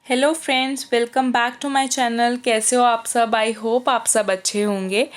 Hello friends, welcome back to my channel. कैसे हो आप सब? आई होप आप सब अच्छे होंगे।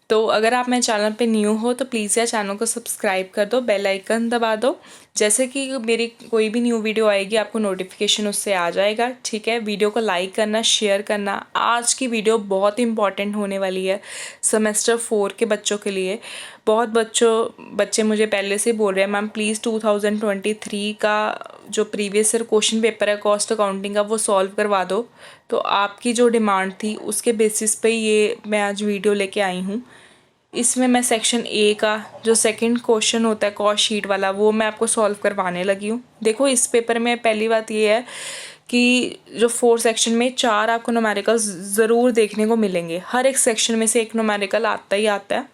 तो अगर आप मेरे चैनल पे न्यू हो तो प्लीज़ यार चैनल को सब्सक्राइब कर दो, बेल आइकन दबा दो। जैसे कि मेरी कोई भी न्यू वीडियो आएगी आपको नोटिफिकेशन उससे आ जाएगा। ठीक है, वीडियो को लाइक करना, शेयर करना। आज की वीडियो बहुत इंपॉर्टेंट होने वाली है सेमेस्टर 4 के बच्चों के लिए। बहुत बच्चे मुझे पहले से बोल रहे हैं मैम प्लीज़ 2023 का जो प्रीवियस ईयर क्वेश्चन पेपर है कॉस्ट अकाउंटिंग का वो सॉल्व करवा दो। तो आपकी जो डिमांड थी उसके बेसिस पे ये मैं आज वीडियो लेके आई हूँ। इसमें मैं सेक्शन ए का जो सेकंड क्वेश्चन होता है कॉस्ट शीट वाला वो मैं आपको सॉल्व करवाने लगी हूँ। देखो इस पेपर में पहली बात ये है कि जो 4 सेक्शन में 4 आपको न्यूमेरिकल ज़रूर देखने को मिलेंगे। हर एक सेक्शन में से एक न्यूमेरिकल आता ही आता है।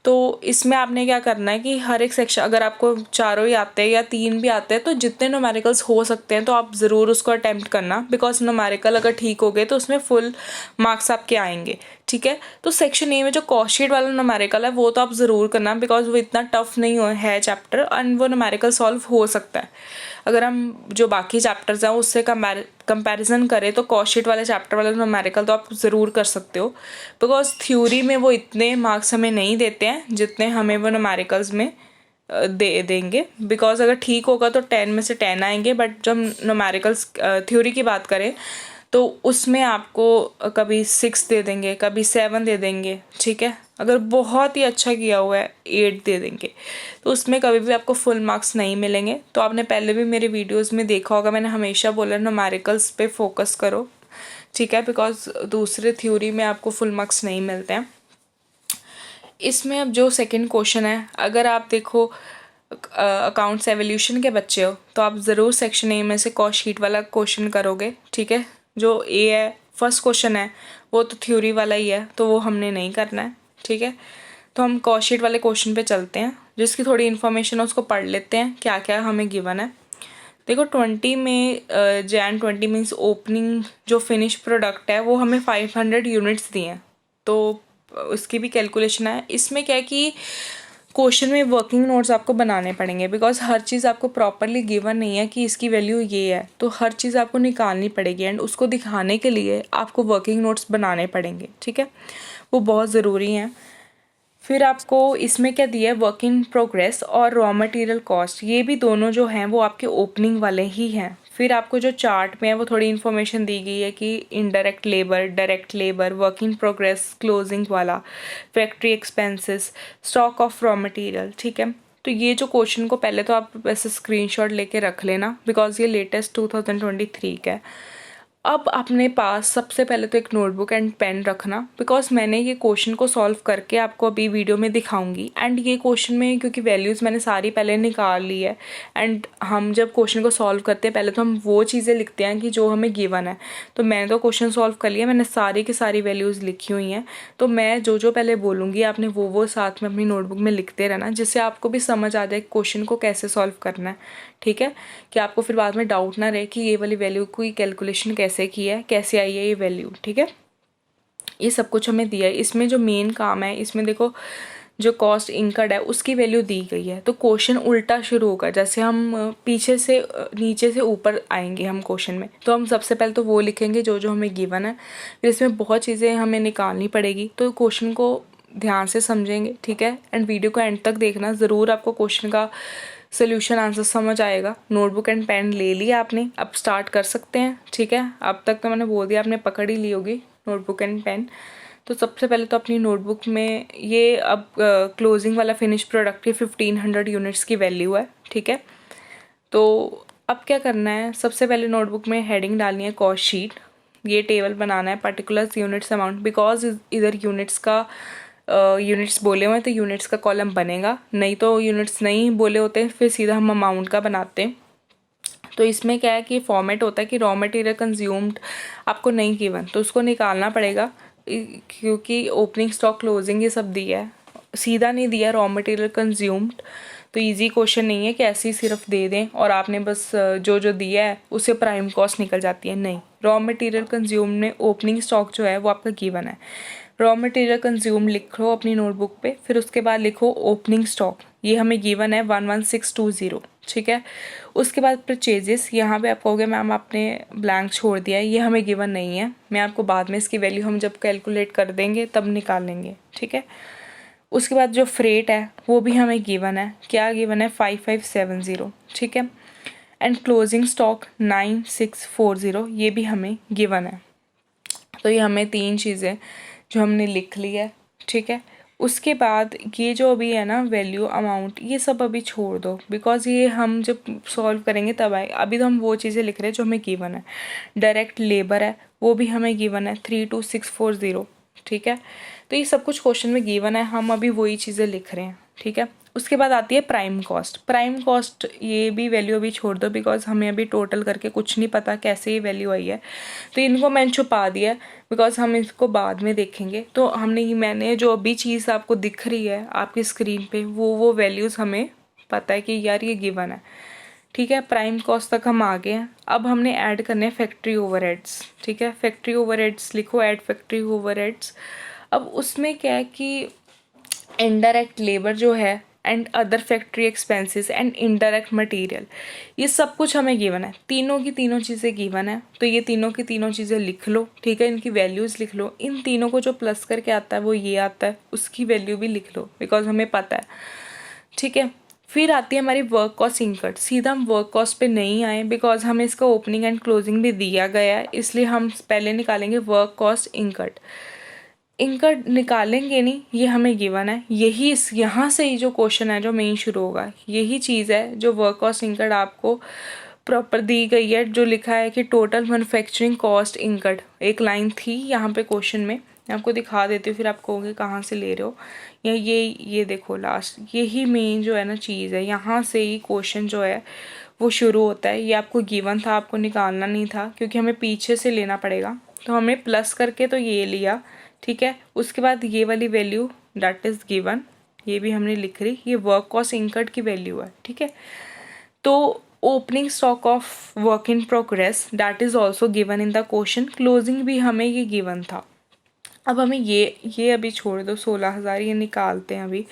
तो इसमें आपने क्या करना है कि हर एक सेक्शन अगर आपको चारों ही आते हैं या 3 भी आते हैं तो जितने न्यूमेरिकल्स हो सकते हैं तो आप ज़रूर उसको अटेम्प्ट करना। बिकॉज न्यूमेरिकल अगर ठीक हो गए तो उसमें फुल मार्क्स आपके आएंगे। ठीक है, तो सेक्शन ए में जो कॉस्ट शीट वाला न्यूमेरिकल है वो तो आप ज़रूर करना बिकॉज वो इतना टफ नहीं है चैप्टर एंड वो न्यूमेरिकल सॉल्व हो सकता है। अगर हम जो बाकी चैप्टर्स हैं उससे कंपैरिजन करें तो कॉस्ट शीट वाले चैप्टर वाले न्यूमेरिकल तो आप ज़रूर कर सकते हो। बिकॉज थ्योरी में वो इतने मार्क्स हमें नहीं देते हैं जितने हमें वो न्यूमेरिकल्स में देंगे। बिकॉज अगर ठीक होगा तो 10 में से 10 आएंगे, बट जब न्यूमेरिकल्स थ्योरी की बात करें तो उसमें आपको कभी 6 दे देंगे, कभी 7 दे देंगे। ठीक है, अगर बहुत ही अच्छा किया हुआ है 8 दे देंगे। तो उसमें कभी भी आपको फुल मार्क्स नहीं मिलेंगे। तो आपने पहले भी मेरे वीडियोस में देखा होगा, मैंने हमेशा बोला न्यूमेरिकल्स पे फोकस करो। ठीक है, बिकॉज दूसरे थ्योरी में आपको फुल मार्क्स नहीं मिलते हैं। इसमें अब जो सेकंड क्वेश्चन है, अगर आप देखो अकाउंट्स एवोल्यूशन के बच्चे हो तो आप ज़रूर सेक्शन ए में से कॉस्ट शीट वाला क्वेश्चन करोगे। ठीक है, जो ए है फर्स्ट क्वेश्चन है वो तो थ्योरी वाला ही है तो वो हमने नहीं करना है। ठीक है, तो हम कॉस्ट शीट वाले क्वेश्चन पे चलते हैं। जिसकी थोड़ी इन्फॉर्मेशन है उसको पढ़ लेते हैं क्या क्या हमें गिवन है। देखो 20 में Jan 20 मीन्स ओपनिंग जो फिनिश प्रोडक्ट है वो हमें 500 यूनिट्स दिए हैं। तो उसकी भी कैलकुलेशन है। इसमें क्या है कि क्वेश्चन में वर्किंग नोट्स आपको बनाने पड़ेंगे बिकॉज हर चीज़ आपको प्रॉपरली गिवन नहीं है कि इसकी वैल्यू ये है। तो हर चीज़ आपको निकालनी पड़ेगी एंड उसको दिखाने के लिए आपको वर्किंग नोट्स बनाने पड़ेंगे। ठीक है, वो बहुत ज़रूरी हैं। फिर आपको इसमें क्या दिया है, वर्क इन प्रोग्रेस और रॉ मटेरियल कॉस्ट, ये भी दोनों जो हैं वो आपके ओपनिंग वाले ही हैं। फिर आपको जो चार्ट में है वो थोड़ी इन्फॉर्मेशन दी गई है कि indirect labour, direct labour, work in progress, closing वाला, factory expenses, stock of raw material. ठीक है, तो ये जो क्वेश्चन को पहले तो आप वैसे स्क्रीनशॉट लेके रख लेना बिकॉज ये लेटेस्ट 2023 का है। अब अपने पास सबसे पहले तो एक नोटबुक एंड पेन रखना बिकॉज मैंने ये क्वेश्चन को सॉल्व करके आपको अभी वीडियो में दिखाऊंगी। एंड ये क्वेश्चन में क्योंकि वैल्यूज़ मैंने सारी पहले निकाल ली है एंड हम जब क्वेश्चन को सॉल्व करते हैं पहले तो हम वो चीज़ें लिखते हैं कि जो हमें गिवन है। तो मैंने तो क्वेश्चन सॉल्व कर लिया, मैंने सारी की सारी वैल्यूज़ लिखी हुई हैं। तो मैं जो जो पहले बोलूँगी आपने वो साथ में अपनी नोटबुक में लिखते रहना जिससे आपको भी समझ आ जाए क्वेश्चन को कैसे सॉल्व करना है। ठीक है, कि आपको फिर बाद में डाउट ना रहे कि ये वाली वैल्यू की कैलकुलेशन कैसे की है, कैसे आई है ये वैल्यू। ठीक है, ये सब कुछ हमें दिया है। इसमें जो मेन काम है इसमें देखो जो कॉस्ट इनकर्ड है उसकी वैल्यू दी गई है। तो क्वेश्चन उल्टा शुरू होगा, जैसे हम पीछे से नीचे से ऊपर आएंगे हम क्वेश्चन में। तो हम सबसे पहले तो वो लिखेंगे जो जो हमें गिवन है। फिर इसमें बहुत चीज़ें हमें निकालनी पड़ेगी तो क्वेश्चन को ध्यान से समझेंगे। ठीक है, एंड वीडियो को एंड तक देखना, ज़रूर आपको क्वेश्चन का सोल्यूशन आंसर समझ आएगा। नोटबुक एंड पेन ले लिया आपने, अब स्टार्ट कर सकते हैं। ठीक है, अब तक तो मैंने बोल दिया, आपने पकड़ ही ली होगी नोटबुक एंड पेन। तो सबसे पहले तो अपनी नोटबुक में ये अब क्लोजिंग वाला फिनिश प्रोडक्ट की 1500 यूनिट्स की वैल्यू है। ठीक है, तो अब क्या करना है, सबसे पहले नोटबुक में हेडिंग डालनी है कॉस्ट शीट। ये टेबल बनाना है पर्टिकुलर यूनिट्स अमाउंट बिकॉज इधर यूनिट्स का यूनिट्स बोले हुए हैं तो यूनिट्स का कॉलम बनेगा, नहीं तो यूनिट्स नहीं बोले होते फिर सीधा हम अमाउंट का बनाते हैं। तो इसमें क्या है कि फॉर्मेट होता है कि रॉ मटेरियल कंज्यूम्ड आपको नहीं गिवन तो उसको निकालना पड़ेगा क्योंकि ओपनिंग स्टॉक क्लोजिंग ये सब दिया है, सीधा नहीं दिया रॉ मटेरियल कंज्यूम्ड। तो इजी क्वेश्चन नहीं है कि ऐसे ही सिर्फ दे दें और आपने बस जो जो दिया है उससे प्राइम कॉस्ट निकल जाती है, नहीं। रॉ मटेरियल कंज्यूम में ओपनिंग स्टॉक जो है वो आपका गिवन है। रॉ मटेरियल कंज्यूम लिखो अपनी नोटबुक पे, फिर उसके बाद लिखो ओपनिंग स्टॉक। ये हमें गिवन है 11620, ठीक है। उसके बाद परचेजेस, यहाँ पे आप कहोगे मैम आपने ब्लैंक छोड़ दिया है, ये हमें गिवन नहीं है, मैं आपको बाद में इसकी वैल्यू हम जब कैलकुलेट कर देंगे तब निकाल लेंगे, ठीक है। उसके बाद जो फ्रेट है वो भी हमें गिवन है, क्या गिवन है 5570, ठीक है। एंड क्लोजिंग स्टॉक 9640, ये भी हमें गिवन है। तो ये हमें 3 चीज़ें जो हमने लिख ली है, ठीक है। उसके बाद ये जो अभी है ना वैल्यू अमाउंट, ये सब अभी छोड़ दो, बिकॉज ये हम जब सॉल्व करेंगे तब आए। अभी तो हम वो चीज़ें लिख रहे हैं जो हमें गिवन है। डायरेक्ट लेबर है वो भी हमें गिवन है 32640, ठीक है। तो ये सब कुछ क्वेश्चन में गिवन है, हम अभी वही चीज़ें लिख रहे हैं, ठीक है। उसके बाद आती है प्राइम कॉस्ट। प्राइम कॉस्ट ये भी वैल्यू अभी छोड़ दो, बिकॉज हमें अभी टोटल करके कुछ नहीं पता कैसे ये वैल्यू आई है, तो इनको मैंने छुपा दिया है बिकॉज हम इसको बाद में देखेंगे। तो मैंने जो अभी चीज़ आपको दिख रही है आपकी स्क्रीन पे वो वैल्यूज़ हमें पता है कि यार ये गिवन है, ठीक है। प्राइम कॉस्ट तक हम आ गए हैं। अब हमने ऐड करने हैं फैक्ट्री ओवरहेड्स, ठीक है। फैक्ट्री ओवरहेड्स लिखो, ऐड फैक्ट्री ओवरहेड्स। अब उसमें क्या है कि इनडायरेक्ट लेबर जो है and other factory expenses and indirect material, ये सब कुछ हमें गिवन है, तीनों की तीनों चीज़ें गिवन है। तो ये तीनों की तीनों चीज़ें लिख लो, ठीक है। इनकी वैल्यूज़ लिख लो, इन तीनों को जो प्लस करके आता है वो ये आता है, उसकी वैल्यू भी लिख लो बिकॉज हमें पता है, ठीक है। फिर आती है हमारी वर्क कॉस्ट इंकर्ड। सीधा हम वर्क कॉस्ट पे नहीं आए बिकॉज हमें इसका ओपनिंग एंड क्लोजिंग भी दिया गया है, इसलिए हम पहले निकालेंगे वर्क कॉस्ट इंकर्ड। इंकर्ड निकालेंगे नहीं, ये हमें गिवन है। यही यहाँ से ही जो क्वेश्चन है जो मेन शुरू होगा, यही चीज़ है जो वर्क कॉस्ट इंकर्ड आपको प्रॉपर दी गई है, जो लिखा है कि टोटल मैन्युफैक्चरिंग कॉस्ट इंकर्ड। एक लाइन थी यहाँ पे क्वेश्चन में, मैं आपको दिखा देती हूँ फिर आप कहोगे कहाँ से ले रहे हो। ये देखो लास्ट, यही मेन जो है ना चीज़ है, यहाँ से ही क्वेश्चन जो है वो शुरू होता है। ये आपको गिवन था, आपको निकालना नहीं था क्योंकि हमें पीछे से लेना पड़ेगा, तो हमने प्लस करके तो ये लिया, ठीक है। उसके बाद ये वाली वैल्यू दैट इज़ गिवन, ये भी हमने लिख रही, ये वर्क कॉस्ट इंकर्ड की वैल्यू है, ठीक है। तो opening stock of work in progress that is also given in the question. Closing भी हमें ये गिवन था। अब हमें ये अभी छोड़ दो, 16,000 ये निकालते हैं अभी,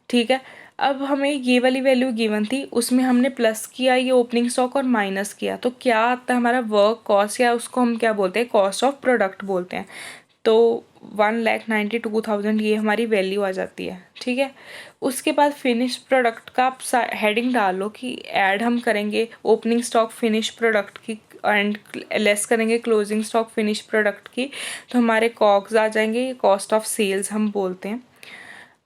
ठीक है। अब हमें ये वाली वैल्यू गिवन थी, उसमें हमने प्लस किया ये ओपनिंग स्टॉक और माइनस किया, तो क्या आता है हमारा वर्क कॉस्ट, या उसको हम क्या बोलते हैं कॉस्ट ऑफ प्रोडक्ट बोलते हैं। तो 1,92,000 ये हमारी वैल्यू आ जाती है, ठीक है। उसके बाद फिनिश प्रोडक्ट का आप हेडिंग डालो कि ऐड हम करेंगे ओपनिंग स्टॉक फिनिश प्रोडक्ट की एंड लेस करेंगे क्लोजिंग स्टॉक फिनिश प्रोडक्ट की, तो हमारे कॉग्स आ जाएंगे, कॉस्ट ऑफ सेल्स हम बोलते हैं।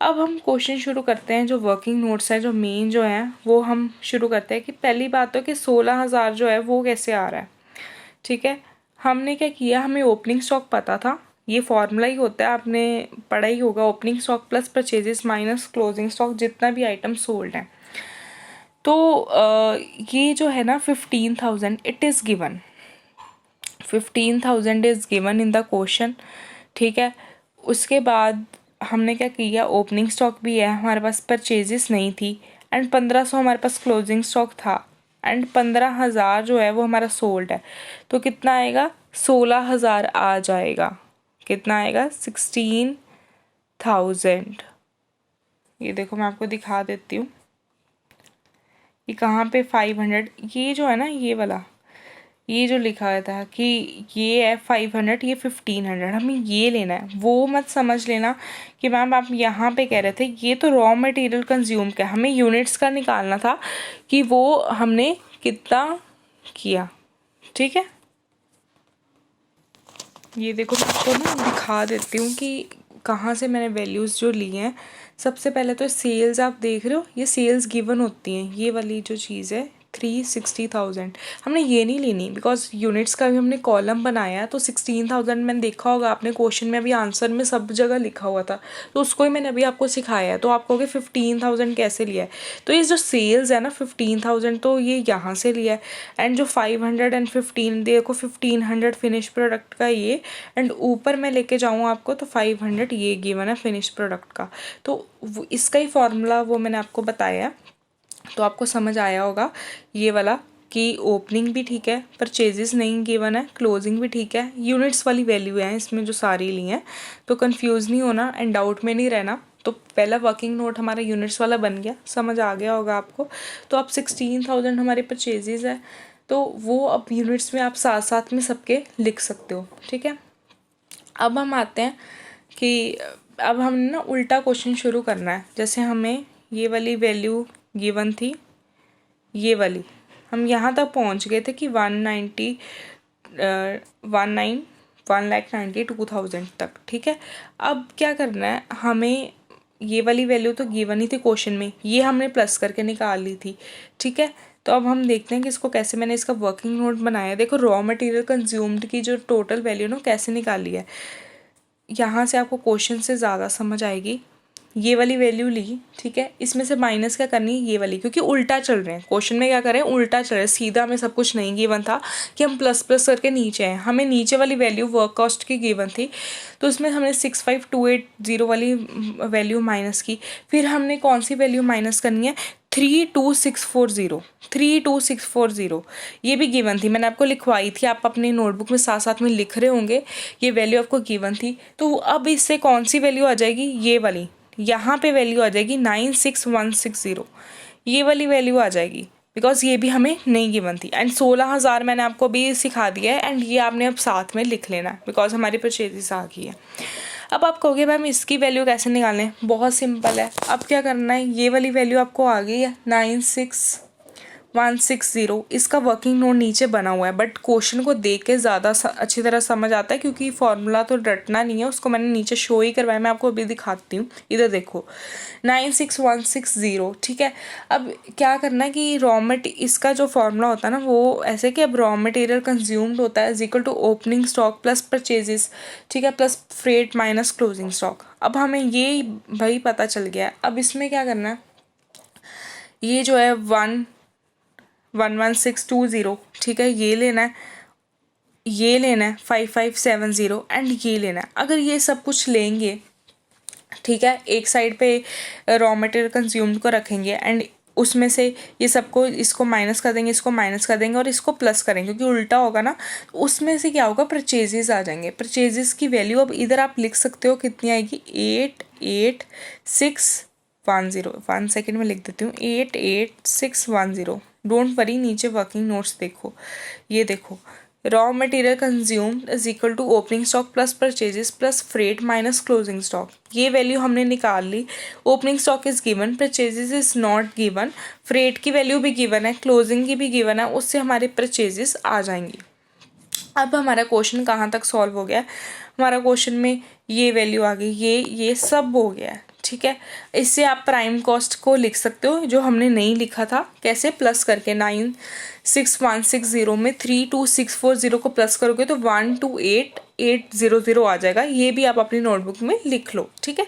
अब हम क्वेश्चन शुरू करते हैं, जो वर्किंग नोट्स हैं जो मेन जो हैं वो हम शुरू करते हैं कि पहली बात तो कि 16,000 जो है वो कैसे आ रहा है, ठीक है। हमने क्या किया, हमें ओपनिंग स्टॉक पता था, ये फॉर्मूला ही होता है, आपने पढ़ा ही होगा, opening stock plus purchases minus closing stock जितना भी आइटम सोल्ड है। तो ये जो है ना 15,000 it is given, 15,000 is given in the question, ठीक है। उसके बाद हमने क्या किया, ओपनिंग स्टॉक भी है हमारे पास, परचेजेस नहीं थी, एंड 1,500 हमारे पास क्लोजिंग स्टॉक था, एंड 15,000 जो है वो हमारा सोल्ड है। तो कितना आएगा, 16,000 आ जाएगा। कितना आएगा, 16,000। ये देखो मैं आपको दिखा देती हूँ, ये कहाँ पे 500, ये जो है ना ये वाला, ये जो लिखा हुआ था कि ये है 500, ये 1,500, हमें ये लेना है। वो मत समझ लेना कि मैम आप यहाँ पे कह रहे थे, ये तो रॉ मटेरियल कंज्यूम का, हमें यूनिट्स का निकालना था कि वो हमने कितना किया, ठीक है। ये देखो मैं आपको ना दिखा देती हूँ कि कहाँ से मैंने वैल्यूज़ जो ली हैं। सबसे पहले तो सेल्स आप देख रहे हो, ये सेल्स गिवन होती हैं, ये वाली जो चीज़ है 360,000, हमने ये नहीं लेनी बिकॉज यूनिट्स का भी हमने कॉलम बनाया है। तो 16,000 मैंने देखा होगा आपने क्वेश्चन में, अभी आंसर में सब जगह लिखा हुआ था, तो उसको ही मैंने अभी आपको सिखाया है। तो आप कहोगे 15,000 कैसे लिया है, तो ये जो सेल्स है ना 15,000 तो ये यहाँ से लिया है, एंड जो 515 देखो 1,500 फिनिश प्रोडक्ट का ये, एंड ऊपर मैं लेके जाऊँ आपको तो 500 ये गिवन है फिनिश प्रोडक्ट का। तो इसका ही फॉर्मूला वो मैंने आपको बताया है, तो आपको समझ आया होगा ये वाला कि ओपनिंग भी ठीक है, परचेजेस नहीं गिवन है, क्लोजिंग भी ठीक है, यूनिट्स वाली वैल्यू है इसमें जो सारी ली हैं। तो कंफ्यूज नहीं होना एंड डाउट में नहीं रहना। तो पहला वर्किंग नोट हमारा यूनिट्स वाला बन गया, समझ आ गया होगा आपको। तो अब 16,000 हमारे परचेजेस है, तो वो अब यूनिट्स में आप साथ साथ में सबके लिख सकते हो, ठीक है। अब हम आते हैं कि अब हमने ना उल्टा क्वेश्चन शुरू करना है। जैसे हमें ये वाली वैल्यू गिवन थी, ये वाली हम यहाँ तक पहुँच गए थे कि 1,92,000 तक, ठीक है। अब क्या करना है, हमें ये वाली वैल्यू तो गिवन ही थी क्वेश्चन में, ये हमने प्लस करके निकाल ली थी, ठीक है। तो अब हम देखते हैं कि इसको कैसे मैंने इसका वर्किंग नोट बनाया। देखो रॉ मटेरियल कंज्यूम्ड की जो टोटल वैल्यू ना कैसे निकाली है, यहाँ से आपको क्वेश्चन से ज़्यादा समझ आएगी। ये वाली वैल्यू ली, ठीक है, इसमें से माइनस क्या करनी है, ये वाली, क्योंकि उल्टा चल रहे हैं क्वेश्चन में, क्या करें उल्टा चल रहे हैं, सीधा हमें सब कुछ नहीं गिवन था कि हम प्लस प्लस करके नीचे आए। हमें नीचे वाली वैल्यू वर्क कॉस्ट की गिवन थी, तो इसमें हमने 65,280 वाली वैल्यू माइनस की। फिर हमने कौन सी वैल्यू माइनस करनी है, 32640 ये भी गिवन थी, मैंने आपको लिखवाई थी, आप अपनी नोटबुक में साथ साथ में लिख रहे होंगे, ये वैल्यू आपको गिवन थी। तो अब इससे कौन सी वैल्यू आ जाएगी, ये वाली, यहाँ पे वैल्यू आ जाएगी 96,160, ये वाली वैल्यू आ जाएगी, बिकॉज ये भी हमें नहीं गिवन थी। एंड 16,000 मैंने आपको अभी सिखा दिया है, एंड ये आपने अब साथ में लिख लेना है बिकॉज हमारी परचेजेस आ गई है। अब आप कहोगे मैम इसकी वैल्यू कैसे निकालें, बहुत सिंपल है। अब क्या करना है, ये वाली वैल्यू आपको आ गई है 96,160, इसका वर्किंग नोट नीचे बना हुआ है, बट क्वेश्चन को देख के ज़्यादा अच्छी तरह समझ आता है, क्योंकि फॉर्मूला तो रटना नहीं है, उसको मैंने नीचे शो ही करवाया, मैं आपको अभी दिखाती हूँ। इधर देखो 96,160, ठीक है। अब क्या करना है कि इसका जो फॉर्मूला होता है ना, वो ऐसे कि अब रॉ मटेरियल कंज्यूम्ड होता है is equal to opening stock plus purchases, ठीक है, plus freight minus closing stock. अब हमें ये भाई पता चल गया है। अब इसमें क्या करना है, ये जो है 11620, ठीक है, ये लेना है, ये लेना है 5570, एंड ये लेना है। अगर ये सब कुछ लेंगे, ठीक है, एक साइड पे रॉ मटेरियल कंज्यूम्ड को रखेंगे, एंड उसमें से ये सबको, इसको माइनस कर देंगे, इसको माइनस कर देंगे, और इसको प्लस करेंगे, क्योंकि उल्टा होगा ना, तो उसमें से क्या होगा, परचेजेस आ जाएंगे। परचेजेस की वैल्यू अब इधर आप लिख सकते हो कितनी आएगी, 88,610, 1 सेकेंड में लिख देती हूँ, 88,610। डोंट वरी, नीचे वर्किंग नोट्स देखो, ये देखो, raw material consumed is equal to opening stock plus purchases plus freight minus closing stock. ये वैल्यू हमने निकाल ली। Opening stock is given, purchases is not given, freight की वैल्यू भी गिवन है, क्लोजिंग की भी गिवन है, उससे हमारे परचेजेस आ जाएंगी। अब हमारा क्वेश्चन कहाँ तक सॉल्व हो गया, हमारा क्वेश्चन में ये वैल्यू आ गई, ये सब हो गया है, ठीक है। इससे आप प्राइम कॉस्ट को लिख सकते हो, जो हमने नहीं लिखा था, कैसे, प्लस करके 96,160 में 32,640 को प्लस करोगे तो 128,800 आ जाएगा। ये भी आप अपनी नोटबुक में लिख लो, ठीक है।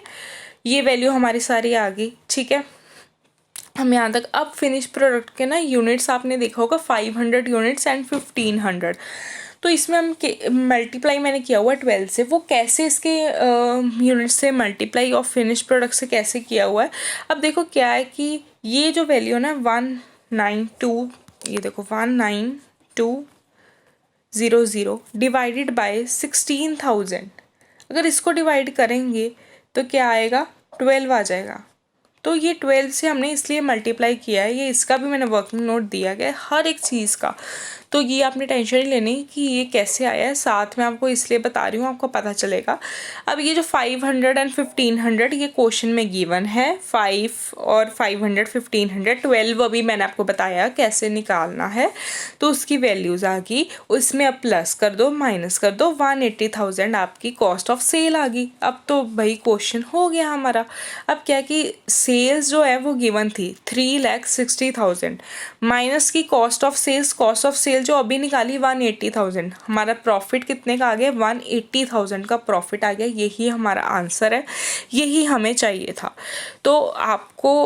ये वैल्यू हमारी सारी आ गई, ठीक है। हम यहाँ तक, अब फिनिश प्रोडक्ट के ना यूनिट्स आपने देखा होगा 500 यूनिट्स एंड 1500, तो इसमें हम मल्टीप्लाई मैंने किया हुआ 12 से, वो कैसे इसके यूनिट से मल्टीप्लाई और फिनिश प्रोडक्ट से कैसे किया हुआ है। अब देखो क्या है कि ये जो वैल्यू है ना 192, ये देखो 19200 डिवाइडेड बाय 16,000, अगर इसको डिवाइड करेंगे तो क्या आएगा, 12 आ जाएगा। तो ये 12 से हमने इसलिए मल्टीप्लाई किया है, ये इसका भी मैंने वर्किंग नोट दिया गया है हर एक चीज़ का, तो ये आपने टेंशन नहीं लेनी कि ये कैसे आया है, साथ में आपको इसलिए बता रही हूँ, आपको पता चलेगा। अब ये जो 500 एंड 1500 ये क्वेश्चन में गिवन है, 5 और 500 1500 12 अभी मैंने आपको बताया कैसे निकालना है, तो उसकी वैल्यूज़ आ गई, उसमें अब प्लस कर दो माइनस कर दो, 180,000 आपकी कॉस्ट ऑफ सेल आ गई। अब तो भाई क्वेश्चन हो गया हमारा। अब क्या कि सेल्स जो है वो गिवन थी 3,60,000 माइनस की कॉस्ट ऑफ सेल जो अभी निकाली 180,000, हमारा प्रॉफिट कितने का आ गया, 180,000 का प्रॉफिट आ गया। यही हमारा आंसर है, यही हमें चाहिए था। तो आपको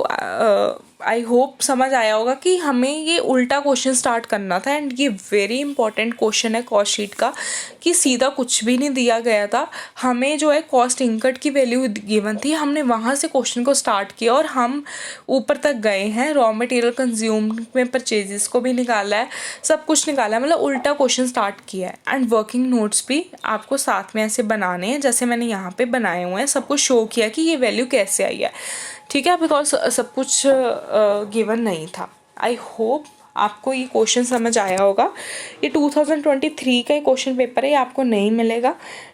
आई होप समझ आया होगा कि हमें ये उल्टा क्वेश्चन स्टार्ट करना था। एंड ये वेरी इंपॉर्टेंट क्वेश्चन है कॉस्ट शीट का, कि सीधा कुछ भी नहीं दिया गया था, हमें जो है कॉस्ट इनकट की वैल्यू गिवन थी, हमने वहाँ से क्वेश्चन को स्टार्ट किया और हम ऊपर तक गए हैं। रॉ मटेरियल कंज्यूम्ड में परचेजेस को भी निकाला है, सब कुछ निकाला है, मतलब उल्टा क्वेश्चन स्टार्ट किया है। एंड वर्किंग नोट्स भी आपको साथ में ऐसे बनाने हैं जैसे मैंने यहाँ पे बनाए हुए हैं, सब कुछ शो किया कि ये वैल्यू कैसे आई है, ठीक है, बिकॉज सब कुछ गिवन नहीं था। आई होप आपको ये क्वेश्चन समझ आया होगा। ये 2023 का ही क्वेश्चन पेपर है, ये आपको नहीं मिलेगा,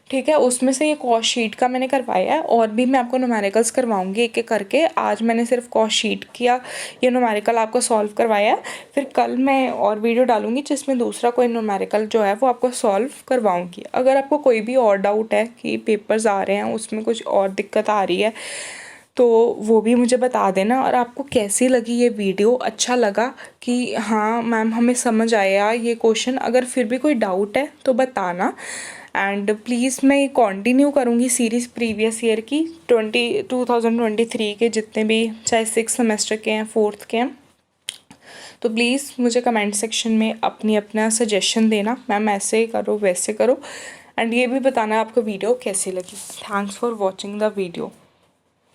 ठीक है। उसमें से ये कॉस्ट शीट का मैंने करवाया है, और भी मैं आपको न्यूमेरिकल्स करवाऊंगी एक एक करके। आज मैंने सिर्फ कॉस्ट शीट किया, ये न्यूमेरिकल आपको सॉल्व करवाया, फिर कल मैं और वीडियो डालूंगी जिसमें दूसरा कोई न्यूमेरिकल जो है वो आपको सॉल्व करवाऊंगी। अगर आपको कोई भी और डाउट है कि पेपर्स आ रहे हैं उसमें कुछ और दिक्कत आ रही है तो वो भी मुझे बता देना। और आपको कैसी लगी ये वीडियो, अच्छा लगा कि हाँ मैम हमें समझ आया ये क्वेश्चन, अगर फिर भी कोई डाउट है तो बताना। एंड प्लीज़ मैं कंटिन्यू करूँगी सीरीज़ प्रीवियस ईयर की 2023 के जितने भी, चाहे 6 सेमेस्टर के हैं 4th के हैं, तो प्लीज़ मुझे कमेंट सेक्शन में अपना सजेशन देना, मैम ऐसे करो वैसे करो। एंड ये भी बताना आपको वीडियो कैसी लगी। Thanks for watching the video.